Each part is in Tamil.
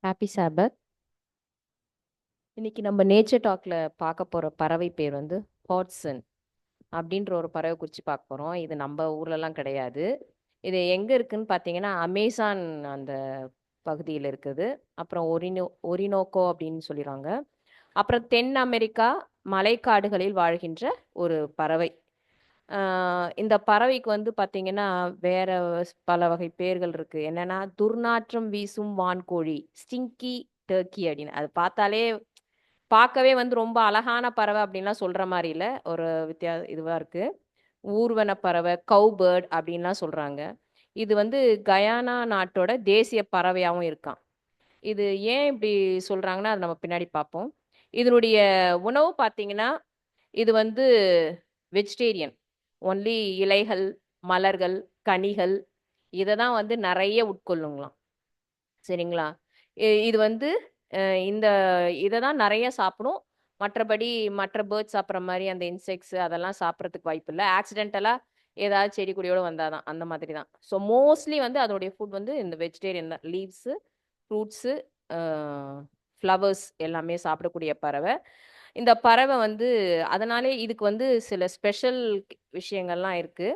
ஹாப்பி சாபத். இன்னைக்கு நம்ம நேச்சர் டாக்ல பார்க்க போற பறவை பேர் வந்து ஹாட்சன் அப்படின்ற ஒரு பறவை குறித்து பார்க்க போறோம். இது நம்ம ஊர்லலாம் கிடையாது. இது எங்க இருக்குன்னு பார்த்தீங்கன்னா அமேசான் அந்த பகுதியில் இருக்குது. அப்புறம் ஒரினோக்கோ அப்படின்னு சொல்லிடுறாங்க. அப்புறம் தென் அமெரிக்கா மலைக்காடுகளில் வாழ்கின்ற ஒரு பறவை. இந்த பறவைக்கு வந்து பார்த்தீங்கன்னா வேற பல வகை பேர்கள் இருக்கு. என்னன்னா துர்நாற்றம் வீசும் வான்கோழி, ஸ்டிங்கி டர்க்கி அப்படின்னு. அது பார்த்தாலே பார்க்கவே வந்து ரொம்ப அழகான பறவை அப்படின்லாம் சொல்ற மாரி இல்ல. ஒரு இதுவா இருக்கு. ஊர்வன பறவை, கவ் பேர்ட் அப்படின்லாம் சொல்றாங்க. இது வந்து கயானா நாட்டோட தேசிய பறவையாவும் இருக்காம். இது ஏன் இப்படி சொல்றாங்கன்னா, அத நம்ம பின்னாடி பார்ப்போம். இதனுடைய உணவு பார்த்தீங்கன்னா, இது வந்து வெஜிடேரியன். ஒன்லி இலைகள், மலர்கள், கனிகள் இத தான் வந்து நெறைய உட்கொள்ளுங்களாம். சரிங்களா? இது வந்து அ இந்த இத தான் நெறைய சாப்பிடும். மற்றபடி மற்ற பேர்ட்ஸ் சாப்பிடுற மாரி அந்த இன்செக்ட்ஸ் அதெல்லாம் சாப்பிடறதுக்கு வாய்ப்பில்ல. ஆக்சிடென்டலா ஏதாவது செடி கொடியோட வந்தா தான். அந்த மாதிரி தான். ஸோ மோஸ்ட்லி வந்து அதனுடைய ஃபுட் வந்து இந்த வெஜிடேரியன் தான். லீவ்ஸு, ஃப்ரூட்ஸு, அ ஃப்ளவர்ஸ் எல்லாமே சாப்பிடக்கூடிய பறவை. இந்த பறவை வந்து அதனாலே இதுக்கு வந்து சில ஸ்பெஷல் விஷயங்கள்லாம் இருக்கு.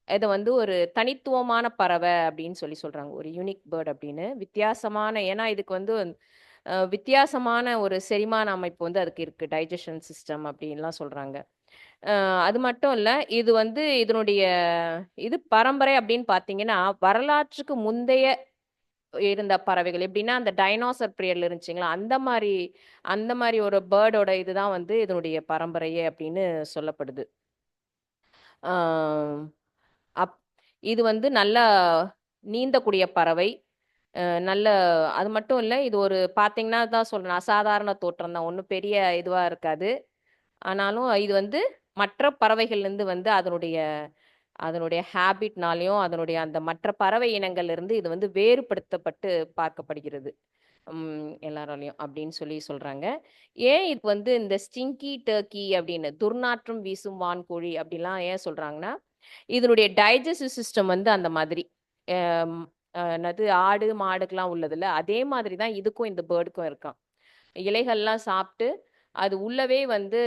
இத வந்து ஒரு தனித்துவமான பறவை அப்படின்னு சொல்றாங்க. ஒரு யூனிக் பேர்ட் அப்படின்னு. வித்தியாசமான ஏன்னா இதுக்கு வந்து வித்தியாசமான ஒரு செரிமான அமைப்பு வந்து அதுக்கு இருக்கு. டைஜஷன் சிஸ்டம் அப்படின்லாம் சொல்றாங்க. அ அது மட்டும் இல்ல, இது வந்து இதனுடைய இது பரம்பரை அப்படின்னு பார்த்தீங்கன்னா, வரலாற்றுக்கு முந்தைய இருந்த பறவைகள். எப்படின்னா, அந்த டைனோசர் பீரியட்ல இருந்துச்சுங்களா, அந்த மாரி ஒரு பேர்டோட இதுதான் வந்து இதனுடைய பரம்பரையே அப்படின்னு சொல்லப்படுது. ஆ அப் இது வந்து நல்லா நீந்தக்கூடிய பறவை. நல்ல அது மட்டும் இல்ல, இது ஒரு பார்த்தீங்கன்னா தான் சொல்றேன். அசாதாரண தோற்றம் தான். ஒண்ணும் பெரிய இதுவா இருக்காது. ஆனாலும் இது வந்து மற்ற பறவைகள்லேருந்து வந்து அதனுடைய அதனுடைய ஹேபிட்னாலயும், அதனுடைய அந்த மற்ற பறவை இனங்கள்ல இருந்து இது வந்து வேறுபடுத்தப்பட்டு பார்க்கப்படுகிறது. எல்லாராலயும் அப்படின்னு சொல்றாங்க. ஏன் இது வந்து இந்த ஸ்டிங்கி டர்க்கி அப்படின்னு துர்நாற்றம் வீசும் வான்கோழி அப்படிலாம் ஏன் சொல்றாங்கன்னா, இதனுடைய டைஜஸ்டிவ் சிஸ்டம் வந்து அந்த மாதிரி. அம் என்னது ஆடு, மாடுக்கெல்லாம் உள்ளதுல்ல, அதே மாதிரி தான் இதுக்கும் இந்த பேர்டுக்கும் இருக்காம். இலைகள்லாம் சாப்பிட்டு, அது உள்ளவே வந்து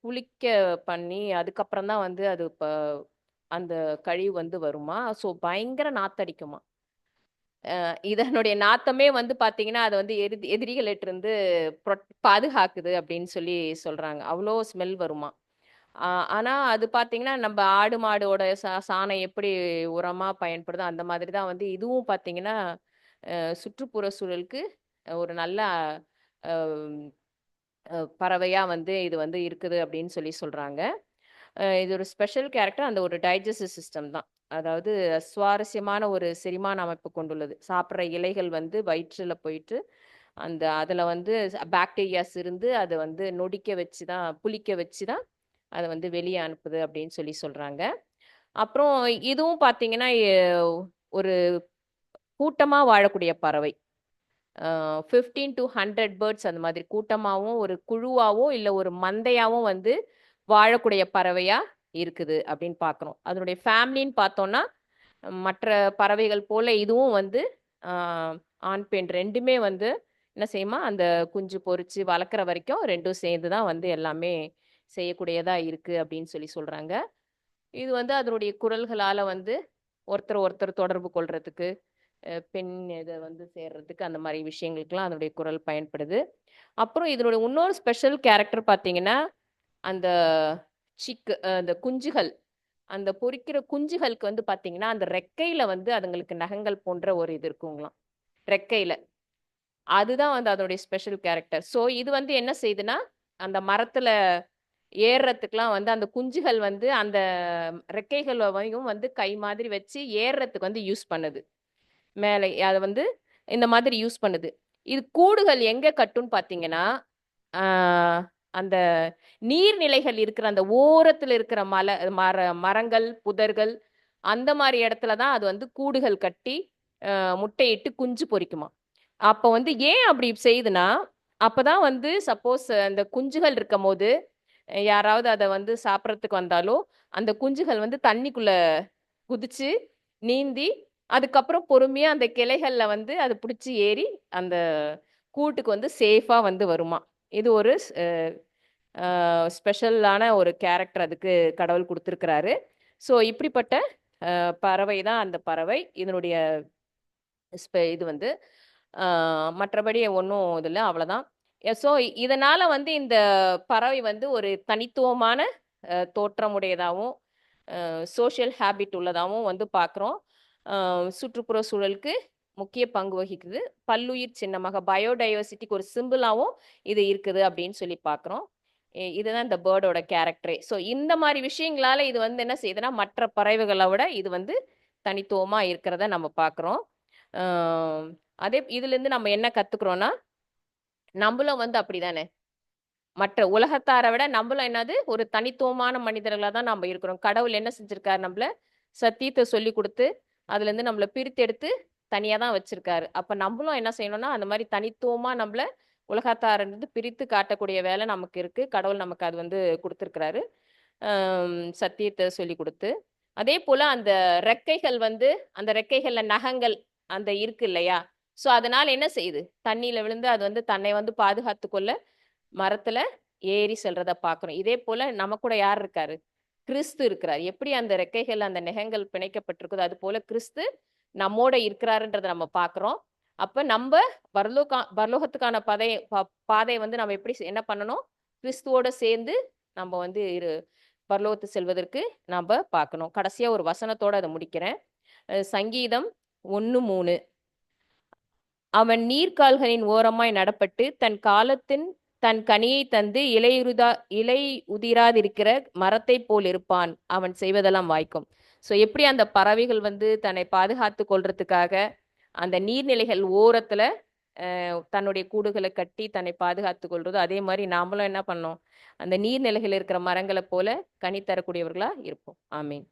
புளிக்க பண்ணி, அதுக்கப்புறம் தான் வந்து அது அந்த கழிவு வந்து வருமாம். ஸோ பயங்கர நாத்தடிக்குமாம். இதனுடைய நாத்தமே வந்து பார்த்தீங்கன்னா, அது வந்து எதிரிகளிட்டருந்து பாதுகாக்குது அப்படின்னு சொல்றாங்க. அவ்ளோ ஸ்மெல் வருமாம். ஆ ஆனா அது பார்த்தீங்கன்னா, நம்ப ஆடு, மாடோட சாணம் எப்படி உரமா பயன்படுதோ, அந்த மாதிரி தான் வந்து இதுவும் பார்த்தீங்கன்னா, சுற்றுப்புற சூழலுக்கு ஒரு நல்ல அ பறவையா வந்து இது வந்து இருக்குது அப்படின்னு சொல்றாங்க. இது ஒரு ஸ்பெஷல் கேரக்டர் அந்த ஒரு டைஜஸ்டிவ் சிஸ்டம் தான். அதாவது சுவாரஸ்யமான ஒரு செரிமான அமைப்பு கொண்டுள்ளது. சாப்பிடுற இலைகள் வந்து வயிற்றுல போயிட்டு, அதுல வந்து பாக்டீரியாஸ் இருந்து அத வந்து நொடிக்க வச்சு தான் புளிக்க வச்சு தான் அத வந்து வெளிய அனுப்புது அப்படின்னு சொல்றாங்க. அப்புறம் இதுவும் பார்த்தீங்கன்னா, ஒரு கூட்டமா வாழக்கூடிய பறவை. 15 டூ 100 பேர்ட்ஸ் அந்த மாதிரி கூட்டமாவும், ஒரு குழுவாவோ, இல்ல ஒரு மந்தையாவும் வந்து வாழக்கூடிய பறவையா இருக்குது அப்படின்னு பார்க்குறோம். அதனுடைய ஃபேமிலின்னு பார்த்தோம்னா, மற்ற பறவைகள் போல இதுவும் வந்து ஆ ஆண், பெண் 2மே வந்து என்ன செய்யுமா, அந்த குஞ்சு பொரிச்சு வளர்க்குற வரைக்கும் 2ம் சேர்ந்து தான் வந்து எல்லாமே செய்யக்கூடியதா இருக்கு அப்படின்னு சொல்றாங்க. இது வந்து அதனுடைய குரல்களால வந்து ஒருத்தர் ஒருத்தர் தொடர்பு கொள்றதுக்கு, பெண் இத வந்து சேர்றதுக்கு அந்த மாரி விஷயங்களுக்கெல்லாம் அதனுடைய குரல் பயன்படுது. அப்புறம் இதனுடைய இன்னொரு ஸ்பெஷல் கேரக்டர் பார்த்தீங்கன்னா, அந்த அந்த குஞ்சுகள், அந்த பொரிக்கிற குஞ்சுகளுக்கு வந்து பார்த்தீங்கன்னா, அந்த ரெக்கையில வந்து அதுங்களுக்கு நகங்கள் போன்ற ஒரு இது இருக்குங்களாம். ரெக்கையில. அதுதான் வந்து அதனுடைய ஸ்பெஷல் கேரக்டர். ஸோ இது வந்து என்ன செய்யுதுன்னா, அந்த மரத்துல ஏறுறதுக்குலாம் வந்து அந்த குஞ்சுகள் வந்து அந்த ரெக்கைகளவையும் வந்து கை மாதிரி வச்சு ஏறுறதுக்கு வந்து யூஸ் பண்ணுது. மேலே அத வந்து இந்த மாதிரி யூஸ் பண்ணுது. இது கூடுகள் எங்க கட்டும்ன்னு பார்த்தீங்கன்னா, ஆ அந்த நீர்நிலைகள் இருக்கிற அந்த ஓரத்துல இருக்கிற மரங்கள், புதர்கள் அந்த மாரி இடத்துல தான் அது வந்து கூடுகள் கட்டி, முட்டையிட்டு குஞ்சு பொரிக்குமாம். அப்ப வந்து ஏன் அப்படி செய்யுதுன்னா, அப்பதான் வந்து சப்போஸ் அந்த குஞ்சுகள் இருக்கும்போது, யாராவது அத வந்து சாப்பிடறதுக்கு வந்தாலோ, அந்த குஞ்சுகள் வந்து தண்ணிக்குள்ள குதிச்சு, நீந்தி அதுக்கப்புறம் பொறுமையா அந்த கிளைகள்ல வந்து அது பிடிச்சி ஏறி அந்த கூட்டுக்கு வந்து சேஃபா வந்து வருமா. இது ஒரு ஸ்பெஷலான ஒரு கேரக்டர் அதுக்கு கடவுள் குடுத்திருக்கிறாரு. ஸோ இப்படிப்பட்ட பறவை தான் அந்த பறவை. இதனுடைய இது வந்து அ மற்றபடி ஒண்ணும் இது இல்ல. அவ்வளதான். ஸோ இதனால வந்து இந்த பறவை வந்து ஒரு தனித்துவமான தோற்றமுடையதாவும், சோஷியல் ஹேபிட் உள்ளதாவும் வந்து பார்க்குறோம். சுற்றுப்புற சூழலுக்கு முக்கிய பங்கு வகிக்குது. பல்லுயிர் சின்னமாக பயோடைவர்சிட்டிக்கு ஒரு சிம்பிளாவும் இது இருக்குது அப்படின்னு சொல்லி பார்க்குறோம். இதுதான் இந்த பேர்டோட கேரக்டரே. ஸோ இந்த மாரி விஷயங்களால இது வந்து என்ன செய்யுதுன்னா, மற்ற பறவைகள விட இது வந்து தனித்துவமா இருக்கிறத நம்ம பார்க்குறோம். அ அதே இதுலேருந்து நம்ம என்ன கத்துக்கிறோம்னா, நம்பளும் வந்து அப்படிதானே. மற்ற உலகத்தார விட நம்பளும் என்னது ஒரு தனித்துவமான மனிதர்களா தான் நம்ப இருக்கிறோம். கடவுள் என்ன செஞ்சிருக்காரு நம்பள? சத்தியத்த சொல்லிக் குடுத்து, அதுலேருந்து நம்மள பிரித்தெடுத்து தனியா தான் வச்சிருக்காரு. அப்ப நம்பளும் என்ன செய்யணும்னா, அந்த மாரி தனித்துவமா நம்பள உலகத்தாரிலிருந்து பிரித்து காட்டக்கூடிய வேலை நமக்கு இருக்கு. கடவுள் நமக்கு அது வந்து குடுத்திருக்கிறாரு. சத்தியத்த சொல்லிக் குடுத்து. அதேபோல அந்த ரெக்கைகள் வந்து அந்த ரெக்கைகள்ல நகங்கள் அந்த இருக்கு இல்லையா? ஸோ, அதனால என்ன செய்யுது? தண்ணீல விழுந்து அது வந்து தன்னை வந்து பாதுகாத்துக் கொள்ள மரத்துல ஏறி செல்றத பார்க்கிறோம். இதே போல நம்ம கூட யார் இருக்காரு? கிறிஸ்து இருக்கிறார். எப்படி அந்த ரெக்கைகள், அந்த நெகங்கள் பிணைக்கப்பட்டிருக்குதோ, அதுபோல கிறிஸ்து நம்மோட இருக்கிறாருன்றத நம்ம பார்க்கிறோம். அப்ப நம்ப பரலோகத்துக்கான பாதை வந்து நம்ம எப்படி என்ன பண்ணணும்? கிறிஸ்துவோட சேர்ந்து நம்ம வந்து பரலோகத்துக்கு செல்வதற்கு நம்ப பார்க்கணும். கடைசியா ஒரு வசனத்தோட அத முடிக்கிறேன். சங்கீதம் 1:3 அவன் நீர்க்கால்களின் ஓரமாய் நடப்பட்டு, தன் கனியைத் தந்து இலை உதிராதிருக்கிற மரத்தைப் போலிருப்பான். அவன் செய்வதெல்லாம் வாய்க்கும். ஸோ எப்படி அந்த பறவைகள் வந்து தன்னை பாதுகாத்துக் கொள்றதுக்காக, அந்த நீர்நிலைகள் ஓரத்துல தன்னுடைய கூடுகள கட்டி தன்னை பாதுகாத்துக் கொள்றதோ, அதே மாரி நாமளும் என்ன பண்ணணும்? அந்த நீர்நிலைகள் இருக்கிற மரங்கள போல கனி தரக்கூடியவர்களா இருப்போம். ஆமென்.